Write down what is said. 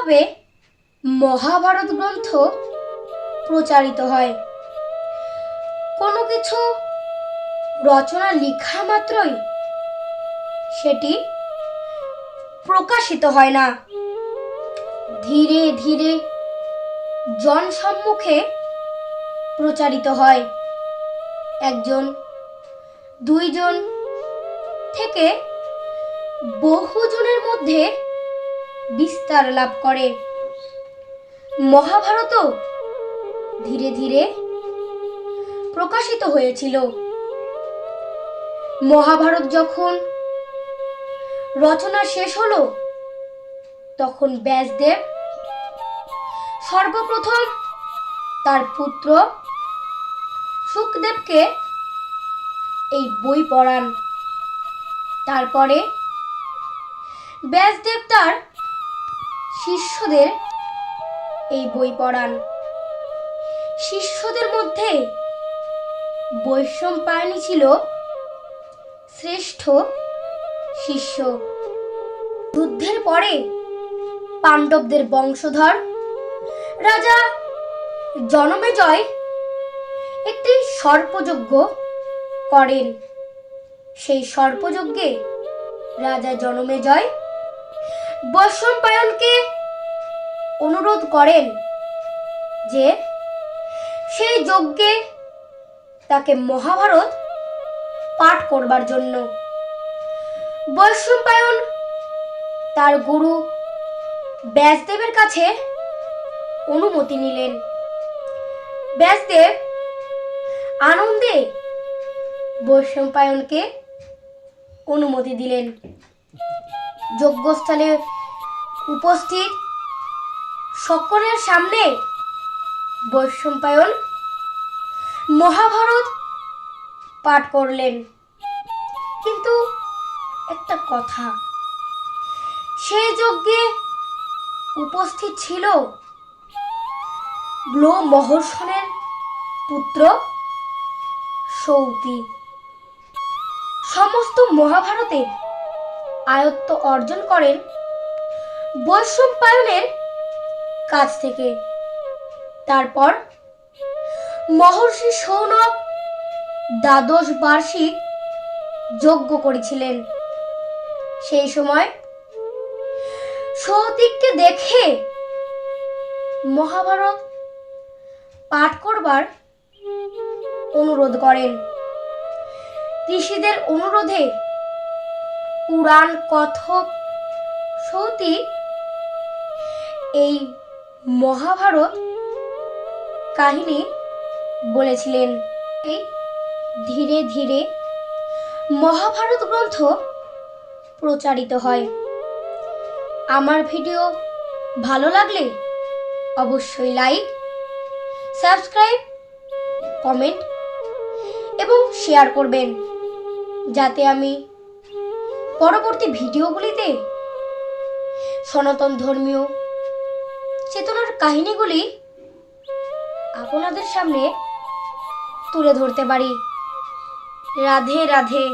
কিভাবে মহাভারত গ্রন্থ প্রচারিত হয়। কোনো কিছু রচনা লেখা মাত্রই সেটি প্রকাশিত হয় না, ধীরে ধীরে জনসম্মুখে প্রচারিত হয়। একজন, দুইজন থেকে বহুজনের মধ্যে বিস্তার লাভ করে। মহাভারতও ধীরে ধীরে প্রকাশিত হয়েছিল। মহাভারত যখন রচনা শেষ হলো, তখন ব্যাসদেব সর্বপ্রথম তার পুত্র শুকদেবকে এই বই পড়ান। তারপরে ব্যাসদেব তার শিষ্যদের এই বই পড়ান। শিষ্যদের মধ্যে বৈশম্পায়নই ছিল শ্রেষ্ঠ শিষ্য। যুদ্ধের পরে পাণ্ডবদের বংশধর রাজা জনমেজয় একটি সর্পযজ্ঞ করেন। সেই সর্পযজ্ঞে রাজা জনমেজয় বৈশম্পায়নকে অনুরোধ করেন যে সেই যজ্ঞে তাকে মহাভারত পাঠ করবার জন্য। বৈশম্পায়ন তার গুরু ব্যাসদেবের কাছে অনুমতি নিলেন। ব্যাসদেব আনন্দে বৈশম্পায়নকে অনুমতি দিলেন। যজ্ঞস্থলে উপস্থিত সকলের সামনে বৈশম্পায়ন মহাভারত পাঠ করলেন। কিন্তু একটা কথা, সেই যজ্ঞে উপস্থিত ছিল মহর্ষণের পুত্র সৌতি। সমস্ত মহাভারতের আয়ত্ত অর্জন করেন বৈশম্পায়নের কাছ থেকে। তারপর মহর্ষি শৌনক দ্বাদশ বার্ষিক যজ্ঞ করেছিলেন। সেই সময় সৌতিককে দেখে মহাভারত পাঠ করবার অনুরোধ করেন। ঋষিদের অনুরোধে পুরাণ কথক সৌতিক এই মহাভারত কাহিনী বলেছিলেন। ধীরে ধীরে মহাভারত গ্রন্থ প্রচারিত হয়। আমার ভিডিও ভালো লাগলে অবশ্যই লাইক, সাবস্ক্রাইব, কমেন্ট এবং শেয়ার করবেন, যাতে আমি পরবর্তী ভিডিওগুলিতে সনাতন ধর্মীয় চেতনার কাহিনীগুলি আপনাদের সামনে তুলে ধরতে পারি। রাধে রাধে।